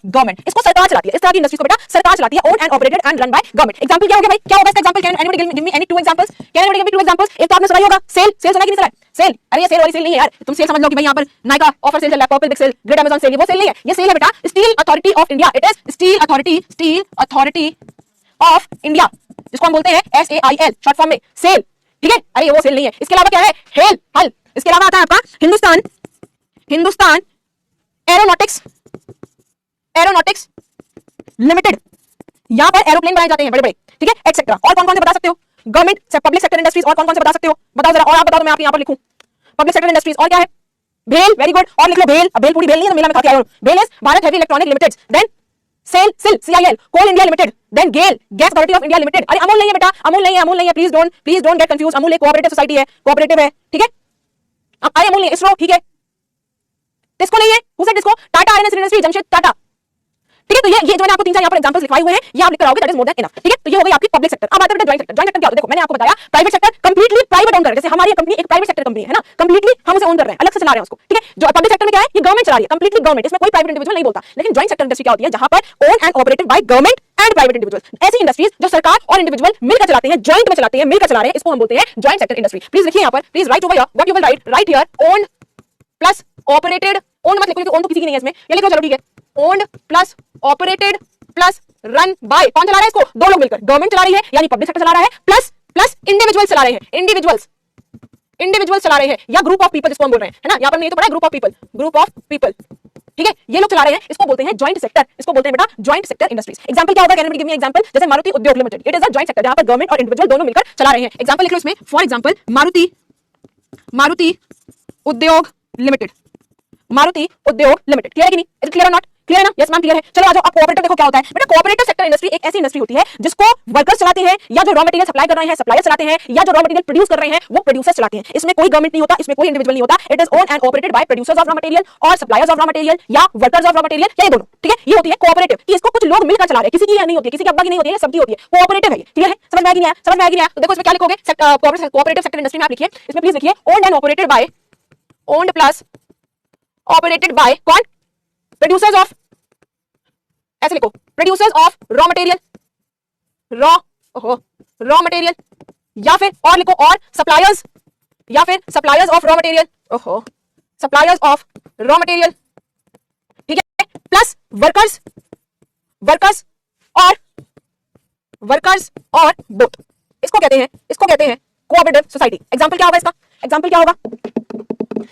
government. इसको सरकार चलाती है, इस तरह की इंडस्ट्रीज को बेटा सरकार चलाती है, own and operated and run by government. Example क्या हो गया भाई? क्या होगा इसका example? Can anybody give me any 2 examples? एक तो आपने सुना ही होगा सेल सुना कि नहीं सुना है? सेल, अरे ये सेल वाली सेल नहीं है यार, तुम सेल समझ लो कि भाई यहाँ पर नाइका ऑफर सेल चल रहा है, purple big sale, great Amazon sale, ये वो सेल नहीं है, ये सेल है बेटा steel authority of India. It is steel authority of India, जिसको हम बोलते हैं SAIL शॉर्ट फॉर्म में सेल। ठीक है, अरे ये वो सेल नहीं है। इसके अलावा क्या है? हल। इसके अलावा आता है आपका हिंदुस्तान एरोनॉटिक्स लिमिटेड, यहां पर एरोप्लेन बनाए जाते हैं बड़े बड़े। ठीक है, एक्सेट्रा। और कौन कौन से बता सकते हो? गवर्नमेंट से पब्लिक सेक्टर इंडस्ट्रीज, और कौन कौन से बता सकते हो? बताओ जरा, और आप बताओ तो मैं आपके यहां पर लिखूं। पब्लिक सेक्टर इंडस्ट्रीज और क्या है? भेल, वेरी गुड। और लिख लो भेल। अब भेल पूरी भेल नहीं है, मेला में खा के आए हो। भेल is Bharat heavy electronic limited, then CIL coal India limited, then GAIL gas authority of India limited. अरे अमूल नहीं है बेटा, अमूल नहीं है, please don't get confuse. Amul एक कोऑपरेटिव सोसाइटी है, कोऑपरेटिव है। ठीक है, अरे अमूल नहीं, इसरो ठीक है, टिस्को नहीं है, who said TISCO? Tata iron industry, Jamshed Tata. ठीक है, तो ये जो मैंने आपको तीन चार यहाँ पर एग्जांपल्स लिखवाए हुए हैं, ये आप लिख कर आओगे, that is more than enough. ठीक है, तो ये हो गई आपकी पब्लिक सेक्टर। अब बात करते हैं जॉइंट सेक्टर। जॉइंट सेक्टर क्या होता है? देखो मैंने आपको बताया private sector completely private own कर रहे हैं, जैसे हमारी कंपनी एक प्राइवेट सेक्टर कंपनी है ना, कंप्लीटली हम उसे ओन कर रहे हैं, अलग से चला रहे हैं उसको। ठीक है, जो पब्लिक सेक्टर में क्या है, ये गवर्नमेंट चला रही है, कंप्लीटली गवर्नमेंट, इसमें कोई प्राइवेट इंडिविजुअल नहीं बोलता। लेकिन जॉइंट सेक्टर इंडस्ट्री क्या होती है? जहां पर own and operated by government and private individual. ऐसी इंडस्ट्रीज जो सरकार और इंडिविजुअल मिलकर चलाते हैं, जॉइंट में चलाते हैं, मिलकर चला रहे हैं, इसको हम बोलते हैं जॉइंट सेक्टर इंडस्ट्री। प्लीज लिखिए यहाँ पर, please right over here what you will write, right here owned plus operated. Owned मत लिखो क्योंकि ओन तो किसी की नहीं है इसमें, ये लिखो चलो ठीक है, owned plus operated plus run by, कौन चला रहा है इसको? दो लोग मिलकर, गवर्नमेंट चला रही है यानी पब्लिक सेक्टर चला रहा है, प्लस प्लस इंडिविजुअल चला रहे हैं, इंडिविजुअल चला रहे हैं, या ग्रुप ऑफ पीपल जिसको हम बोल रहे हैं, है ना, यहाँ पर नहीं तो पड़ा है group of people, group of people. ठीक है, ये लोग चला रहे हैं, इसको बोलते हैं जॉइंट सेक्टर, इसको बोलते हैं बेटा जॉइंट सेक्टर इंडस्ट्रीज। एग्जांपल क्या होगा? Can you give me example? जैसे Maruti Udyog limited, it is a joint sector जहां पर गवर्नमेंट और इंडिविजुअल दोनों मिलकर चला रहे हैं। एग्जांपल लिख लो इसमें, for example Maruti Udyog limited, Maruti Udyog limited. Clear है कि नहीं? इज इट क्लियर और नॉट? क्लियर है ना? यस मैम क्लियर है। चलो आ जाओ, अब कोऑपरेटिव देखो क्या होता है बेटा। कोऑपरेटिव सेक्टर इंडस्ट्री एक ऐसी इंडस्ट्री होती है जिसको वर्कर्स चलाते हैं, या जो रॉ मटेरियल सप्लाई कर रहे हैं सप्लायर्स चलाते हैं, या जो रॉ मटेरियल प्रोड्यूस कर रहे हैं वो प्रोड्यूसर्स चलाते हैं। इसमें कोई गवर्नमेंट नहीं होता, इसमें कोई इंडिविजुअल नहीं होता। It is own and operated by producers of raw material और सप्लायर्स ऑफ रॉ मटेरियल या वर्कर्स ऑफ रॉ मटेरियल, या ये दोनों। ठीक है, ये होती है कोऑपरेटिव, कि इसको कुछ लोग मिलकर चला रहे हैं, किसी की नहीं होती है, किसी की अब्बा की नहीं होती है, सबकी होती है, कोऑपरेटिव है। क्लियर है? समझ में आ गया? समझ में आ गया? तो देखो इसमें क्या लिखोगे, कोऑपरेटिव सेक्टर इंडस्ट्री में आप लिखिए, इसमें प्लीज लिखिए owned and operated by, owned plus operated by कौन? प्रोड्यूसर्स ऑफ, ऐसे लिखो, producers of raw material, raw material, या फिर और लिखो और सप्लायर्स, या फिर suppliers of raw material, suppliers of raw material. ठीक है, प्लस वर्कर्स, और बोथ। इसको कहते हैं कोऑपरेटिव सोसाइटी। एग्जांपल क्या होगा इसका? एग्जांपल क्या होगा?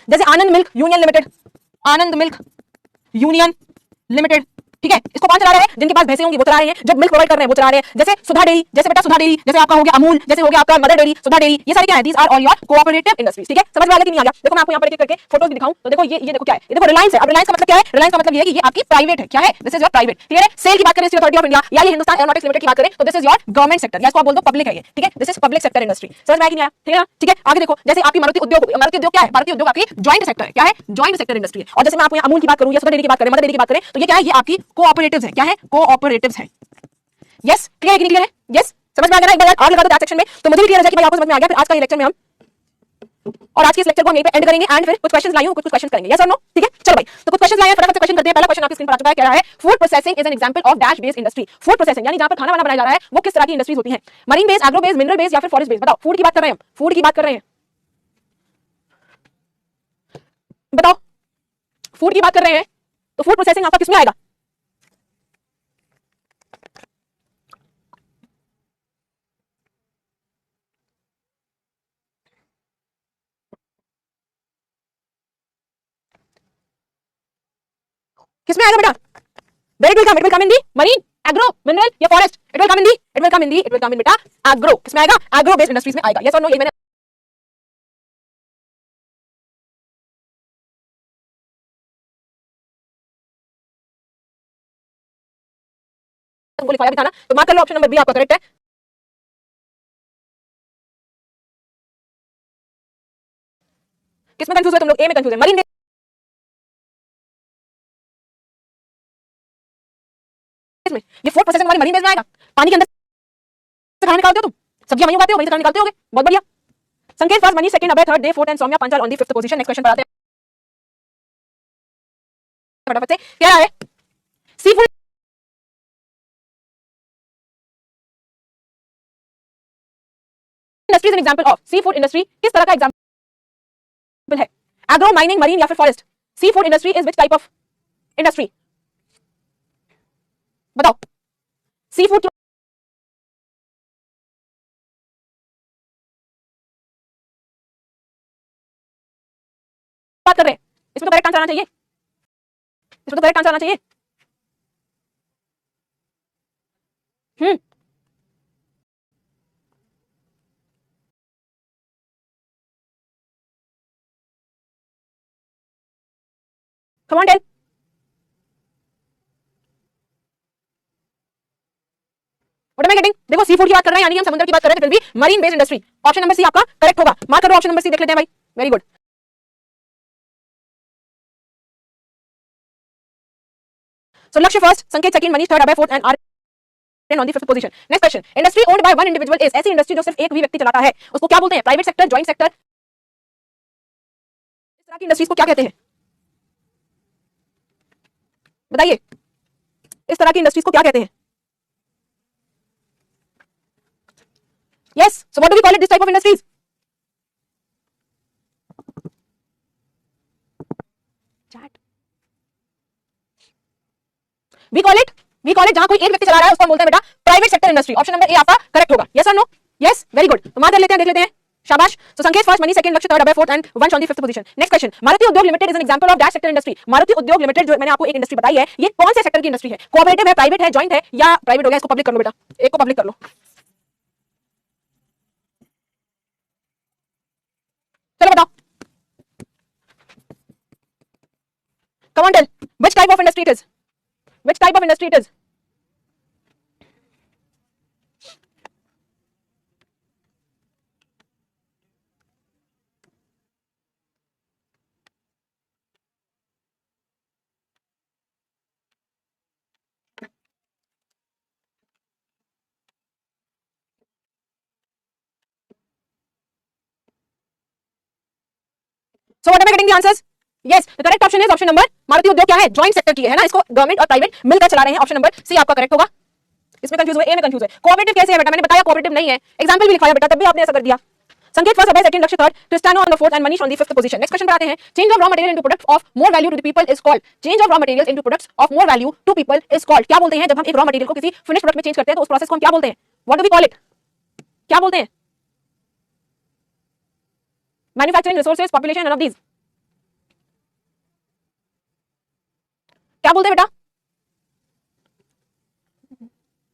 जैसे आनंद मिल्क यूनियन लिमिटेड, आनंद मिल्क यूनियन लिमिटेड। ठीक है, इसको कौन चला रहा है? जिनके पास भैंसे होंगी वो चला रहे हैं, जो मिल्क प्रोवाइड कर रहे हैं वो चला रहे हैं। जैसे सुधा डेयरी, जैसे बेटा सुधा डेयरी, जैसे आपका हो गया अमूल, जैसे हो गया आपका मदर डेयरी, सुधा डेयरी, ये सारे क्या है? These are all your cooperative industries. ठीक है, समझ में आ गया कि नहीं आ गया? देखो मैं आपको यहाँ पर एक करके फोटोज भी दिखाऊं तो देखो ये देखो क्या है, ये देखो रिलायंस है। अब रिलायंस का मतलब क्या है? रिलायंस का मतलब ये है कि ये आपकी प्राइवेट है। क्या है? This is your private. Clear है? सेल की बात करें अथॉरिटी ऑफ इंडिया या ये हिंदुस्तान एरोनॉटिक्स लिमिटेड की बात करें तो this is your government sector, या इसको आप बोल दो पब्लिक है ये। ठीक है, this is public sector industry. समझ में आ गया कि नहीं आया? ठीक है, ठीक है, आगे देखो, जैसे आपकी मारुति उद्योग क्या है? मारुति उद्योग आपकी जॉइंट सेक्टर है। क्या है? जॉइंट सेक्टर इंडस्ट्री है। और जैसे मैं आपको अमूल की बात करूं या सुधा डेयरी की बात करें, मदर डेयरी की बात करें तो ये क्या है? ये आपकी कोऑपरेटिव्स है। क्या है? कोऑपरेटिव्स है। यस, क्लियर है कि नहीं क्लियर है? यस, समझ में आ गया ना? एक बार आग लगा दो दैट सेक्शन में तो मुझे भी क्लियर हो जाए कि भाई आपको समझ में आ गया। फिर आज का ये लेक्चर में हम और आज के इस लेक्चर को हम यहीं पे एंड करेंगे एंड फिर कुछ क्वेश्चंस लाई हूं, कुछ क्वेश्चन करेंगे। यस और नो? ठीक है, चलो भाई, तो कुछ क्वेश्चंस लाए हैं, फटाफट से क्वेश्चन करते हैं। पहला क्वेश्चन आपकी स्क्रीन पर आ चुका है, कह रहा है food processing is an example of dash based industry. Food processing यानी जहां पर खाना वाना बनाया जा रहा है वो किस तरह की इंडस्ट्रीज होती हैं? Marine based, agro based, mineral based या फिर फॉरेस्ट बेस्ड? बताओ, फूड की बात कर रहे हैं हम, फूड की बात कर रहे हैं, बताओ फूड की बात कर रहे हैं तो फूड प्रोसेसिंग आपका किसमें आएगा? किसमें आएगा बेटा? Where it will come? It will come in the marine, agro, mineral या forest? It will come in बेटा agro। किसमें आएगा? agro based industries में आएगा। Yes or no? ये मैंने तुमको लिखवाया भी था ना, तो मार्क कर लो, ऑप्शन नंबर बी आपका करेक्ट है। किसमें कंफ्यूज है तुम लोग? ए में कंफ्यूज है, मरीन में। ये फूड प्रोसेसिंग वाली मरीन बेस में आएगा। पानी के अंदर से खाना निकालते हो तुम, सब्जियां वहीं उगाते हो, वहीं से खाना निकालते होगे, बहुत बढ़िया। Sanket first, Manish second, Abhay third, Dev fourth and Saumya Panchal on the fifth position. Next question पर आते हैं फटाफट से। क्या है? Sea food industry is an example of, sea food industry किस तरह का एग्जांपल है? एग्रो, माइनिंग, मरीन या फिर forest? Sea food industry is which type of industry? बताओ, सी फूड बात कर रहे हैं, इसमें तो करेक्ट आंसर आना चाहिए, इसमें तो करेक्ट आंसर आना चाहिए। Come on tell. What am I getting? देखो सी फूड की बात कर रहे हैं यानी हम समुद्र की बात कर रहे हैं, तो फिर भी marine based industry. Option number C आपका करेक्ट होगा। मार्क करो, ऑप्शन नंबर सी देख लेते हैं भाई। Very good. So Lakshya first, Sanket second, Manish third, Abhay fourth and Aryan on the fifth position. Next question. Industry owned by one individual is ऐसी industry जो सिर्फ एक भी व्यक्ति चलाता है उसको क्या बोलते हैं? प्राइवेट सेक्टर, जॉइंट सेक्टर, इस तरह की इंडस्ट्रीज को क्या कहते हैं? बताइए, इस तरह की इंडस्ट्रीज को क्या कहते हैं? Yes. So what do we call it? This type of industries? Chat. We call it जहां कोई एक व्यक्ति चला रहा है उसको हम बोलते हैं बेटा private sector industry. Option number A आपका करेक्ट होगा. यस और नो? Yes, very good. तो मार्क कर लेते हैं, देख लेते हैं. शाबाश. So Sanket first, Mani second, Lakshya third, Abhay fourth and Vansh on the fifth position. Next question. Maruti Udyog limited is an example of that sector industry. Maruti Udyog limited जो मैंने आपको एक इंडस्ट्री बताई है, ये कौन से सेक्टर की इंडस्ट्री है? कोऑपरेटिव है, प्राइवेट है, जॉइंट है या प्राइवेट हो गया? इसको पब्लिक कर लो बेटा, एक को पब्लिक कर लो. चलो बताओ. Come on, tell. Which type of industry it is? Which type of industry it is? So what am I getting the answers? Yes, the correct option is option number. Maruti उद्योग क्या है? जॉइंट सेक्टर की है ना, इसको government और private मिलकर चला रहे हैं. ऑप्शन नंबर सी आपका करेक्ट होगा. इसमें कंफ्यूज हुए, ए में कंफ्यूज है. कोऑपरेटिव कैसे है बेटा? मैंने बताया कोऑपरेटिव नहीं है. एग्जांपल भी लिखवाया बेटा, तब भी आपने ऐसा कर दिया. Sanket first, Abhay second, Lakshya third, Cristiano on the fourth and Manish on the fifth position. Next question पर आते हैं. Change of raw material into products of more value to the people is called. Change of raw material into products of more value to people is called. क्या बोलते हैं जब हम एक raw material को किसी फिनिश प्रोडक्ट में change करते हैं तो उस प्रोसेस को हम क्या बोलते हैं? What do we call it? क्या बोलते हैं? Manufacturing, resources, population, none of these. क्या बोलते हैं बेटा?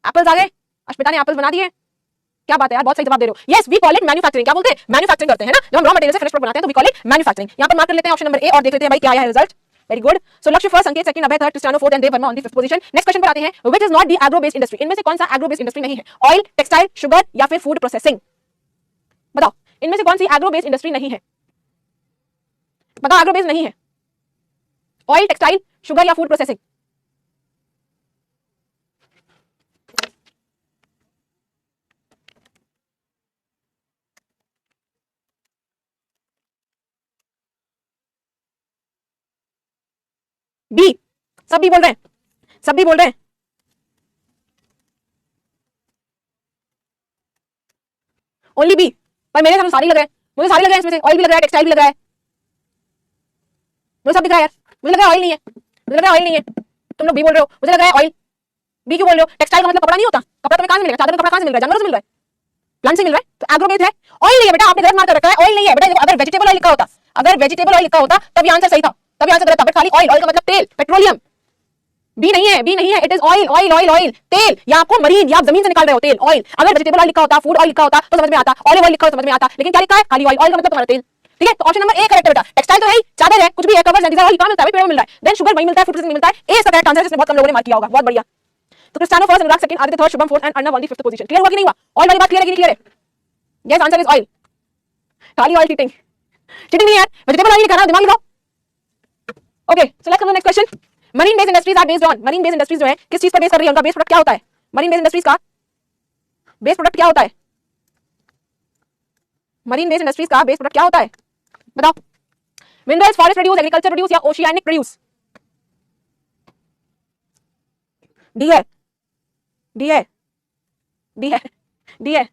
एप्पल्स आ गए, अश्मिता ने एप्पल्स बना दिए. क्या बात है यार, बहुत सही जवाब दे रहे हो. Yes, we call it manufacturing. क्या बोलते हैं? मैन्युफैक्चरिंग करते हैं ना, जब हम रॉ मटेरियल से फिनिश प्रोडक्ट बनाते हैं तो वी कॉल इट मैन्युफैक्चरिंग. यहां पर मार्क कर लेते हैं ऑप्शन नंबर ए और देख लेते हैं भाई क्या आया है result. Very good. So Lakshya first, Sanket second, Abhay third, Cristiano fourth and Dev Verma on the fifth position. Next question पर आते हैं. Which is not the agro based industry. इनमें से कौन सा एग्रो बेस्ड इंडस्ट्री नहीं है? ऑयल, टेक्सटाइल, शुगर या फिर फूड प्रोसेसिंग. बताओ, इनमें से कौन सी एग्रो बेस्ड इंडस्ट्री नहीं है? बताओ, एग्रो बेस्ड नहीं है. ऑयल, टेक्सटाइल, शुगर या फूड प्रोसेसिंग. बी. सब भी बोल रहे हैं, सब भी बोल रहे हैं. Only B. पर मेरे सामने सारी लग रहे हैं, मुझे सारी लग रहे हैं. इसमें से ऑयल भी लग रहा है, टेक्सटाइल भी लग रहा है, मुझे सब दिख रहा है यार. मुझे लग रहा है ऑयल नहीं है, मुझे लग रहा है ऑयल नहीं है. तुम लोग बी बोल रहे हो, मुझे लग रहा है ऑयल. बी क्यों बोल रहे हो? टेक्सटाइल का मतलब कपड़ा नहीं होता. कपड़ा तुम्हें कहां से मिलेगा? चादर का कपड़ा कहां से मिल रहा है? जानवरों से मिल रहा है, प्लांट से मिल रहा है. तो एग्रो बेस्ड है. ऑयल नहीं है बेटा, आपने गलत मार्क कर रखा है. ऑयल नहीं है बेटा. अगर वेजिटेबल ऑयल लिखा होता, अगर वेजिटेबल ऑयल लिखा होता तब ये आंसर सही था, तब ये आंसर गलत था. बट खाली ऑयल, ऑयल का मतलब तेल, पेट्रोलियम. बी नहीं है, बी नहीं है. It is oil, oil, oil, oil, तेल. या आपको मरीन या आप जमीन से निकाल रहे हो तेल, ऑयल. अगर वेजिटेबल ऑयल लिखा होता, फूड ऑयल लिखा होता तो समझ में आता, ऑलिव ऑयल लिखा हो समझ में आता. लेकिन क्या लिखा है? खाली ऑयल. ऑयल का मतलब तुम्हारा तेल. ठीक है, तो ऑप्शन नंबर ए करेक्ट है बेटा. टेक्सटाइल तो है ही, चादर है, कुछ भी है, कवर्स है. ऑयल कहां मिलता है? पेड़ में मिल रहा है. देन शुगर वहीं मिलता है, फूड प्रोसेसिंग मिलता है. ए इसका करेक्ट आंसर है, जिसने बहुत कम लोगों ने मार्क किया होगा. बहुत बढ़िया. तो Cristiano first, Anurag second, Aditya third, Shubham fourth and Arnav on the fifth position. Clear हुआ कि नहीं हुआ? ऑयल वाली बात क्लियर है कि नहीं क्लियर है? Yes, answer is oil. खाली ऑयल. चीटिंग, चीटिंग नहीं है. वेजिटेबल ऑयल लिखा ना, दिमाग लगाओ. Okay, so let's come to next question. Marine based industries are based on. Marine based industries जो है किस चीज पर बेस कर रही है? उनका बेस प्रोडक्ट क्या होता है? मरीन बेस्ड इंडस्ट्रीज का बेस प्रोडक्ट क्या होता है? मरीन बेस्ड इंडस्ट्रीज का बेस प्रोडक्ट क्या होता है? बताओ. Minerals, forest produce, agriculture produce या ओशियानिक प्रोड्यूस. डी है, डी है, डी है, डी है.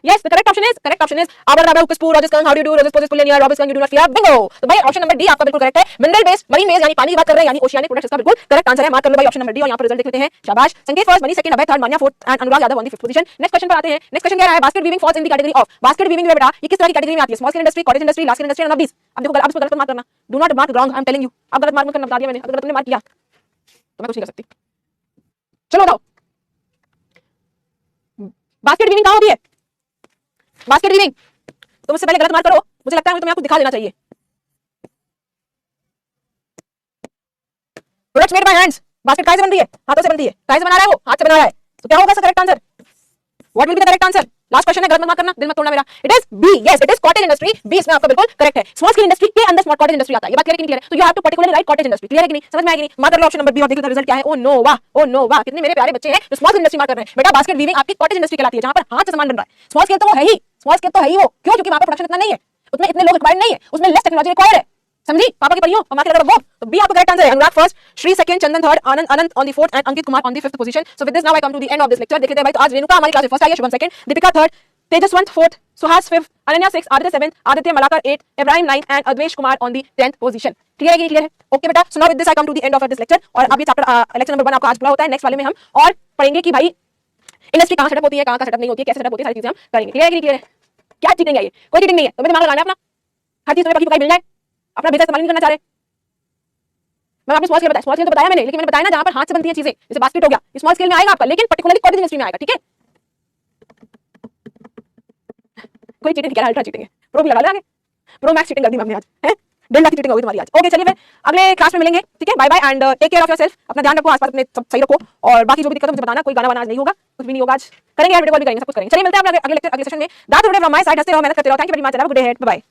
Yes, the correct option is Abar Ukaspu, Rajasthan. How do you do? Rajasthan Pullen here, Rajasthan. You do not fear. Bingo. तो भाई option number D आपका बिल्कुल correct है. Mineral based, marine based यानी पानी की बात कर रहे हैं, यानी ओशियानिक प्रोडक्ट्स. इसका बिल्कुल करेक्ट आंसर है. मार्क कर लो भाई ऑप्शन नंबर डी. और यहाँ पर रिजल्ट देख लेते हैं. शाबाश. संकेत first, Mani second, Abhay third, Manya fourth and Anurag Yadav on the fifth position. Next question पर आते हैं. नेक्स्ट क्वेश्चन क्या है? Basket weaving falls in the category of. Basket weaving में बेटा ये किस तरह की कैटेगरी में आती है? Small scale industry, cottage industry, large scale industry, none of these. अब देखो, अब इसमें गलत मार्क करना. Do not mark wrong, I am telling you. अब गलत मार्क मत करना, बता दिया मैंने. अगर तुमने मार्क किया तो मैं कुछ नहीं कर सकती. चलो बताओ, बास्केट वीविंग कहां होती है? Basket weaving. तो मुझसे पहले गलत मार्क करो. मुझे लगता है तुम्हें कुछ दिखा देना चाहिए. Products made by hands. Basket काहे से बनती है? हाथों से बनती है. काहे से बना रहा है वो? हाथ से बना रहा है. तो क्या होगा इसका correct answer? What will be the correct answer? Last question है, गलत मत करना, दिल मत तोड़ना मेरा। It is B, yes it is cottage industry. B इसमें आपका बिल्कुल करेक्ट है। स्मॉल स्केल इंडस्ट्री के अंदर स्मॉल कॉटेज इंडस्ट्री आता है। ये बात क्लियर है? तो you have to particularly write cottage industry. Clear है कि नहीं? समझ में आएगी नहीं? मार कर लो ऑप्शन नंबर बी और देख लो रिजल्ट क्या है। ओ नो वाह, ओ नो वाह, कितने मेरे प्यारे बच्चे हैं जो स्मॉल स्केल इंडस्ट्री मार कर रहे हैं। बेटा बास्केट वीविंग आपकी कॉटेज इंडस्ट्री कहलाती है, जहां पर हाथ से सामान बन रहा है। स्मॉल स्केल तो वो है ही, स्मॉल स्केल तो है ही वो। क्यों? क्योंकि वहां पर प्रोडक्शन इतना नहीं है, उसमें इतने लोग रिक्वायर्ड नहीं है, उसमें लेस टेक्नोलॉजी रिक्वायर्ड है। समझी? पापा की परियों और मां के लड़का वो। तो बी आपका करेक्ट आंसर है। Anurag first, Shri second, Chandan third, Anand Anant on the fourth and Ankit Kumar on the fifth position. So with this now I come to the end of this lecture. देखते हैं भाई, तो आज रेणुका हमारी क्लास में फर्स्ट आई है, Shubham second, Deepika third, Tejas 1th, 4th, Suhas 5th, Ananya 6th, Aditya 7th, Aditya Malakar 8th, Ibrahim 9th and Advesh Kumar on the 10th पोजीशन। क्लियर है कि क्लियर है? ओके बेटा, so now with this I come to the end of this lecture. और अब ये चैप्टर लेक्चर नंबर 1 आपका आज पूरा होता है। नेक्स्ट वाले में हम और पढ़ेंगे कि भाई इंडस्ट्री कहां सेटअप होती है, कहां का सेटअप नहीं होती है, कैसे सेटअप होती है, सारी चीजें हम करेंगे। क्लियर है कि क्लियर है? क्या चीटिंग है ये? कोई चीटिंग नहीं है, तुम्हें दिमाग लगाना है अपना, हर चीज तुम्हें पक्की पकाई मिल जाए, अपना बिजनेस इस्तेमाल नहीं करना चाह रहे। मैं आपने स्मॉल स्केल बताया, स्मॉल स्केल तो बताया मैंने, लेकिन मैंने बताया ना जहां पर हाथ से बनती है चीजें, जैसे बास्केट हो गया, स्मॉल स्केल में आएगा आपका, लेकिन पर्टिकुलरली कॉटेज इंडस्ट्री में आएगा। ठीक है? कोई चीटिंग नहीं, अल्ट्रा चीटिंग है। प्रो भी लगा ले आगे, प्रो मैक्स चीटिंग कर दी हमने आज, है 1.5 लाख की चीटिंग होगी तुम्हारी आज। ओके चलिए, फिर अगले क्लास में मिलेंगे। ठीक है, bye bye and take care of yourself. अपना ध्यान रखो, आसपास अपने सब सही रखो, और बाकी जो भी दिक्कत है मुझे बताना। कोई गाना वाना आज नहीं होगा, कुछ भी नहीं होगा आज, करेंगे यार, वीडियो कॉल भी करेंगे, सब कुछ करेंगे। चलिए मिलते हैं अगले सेशन में। That's today from my side. हंसते रहो, मेहनत करते रहो। Thank you very much, have a good day, bye bye.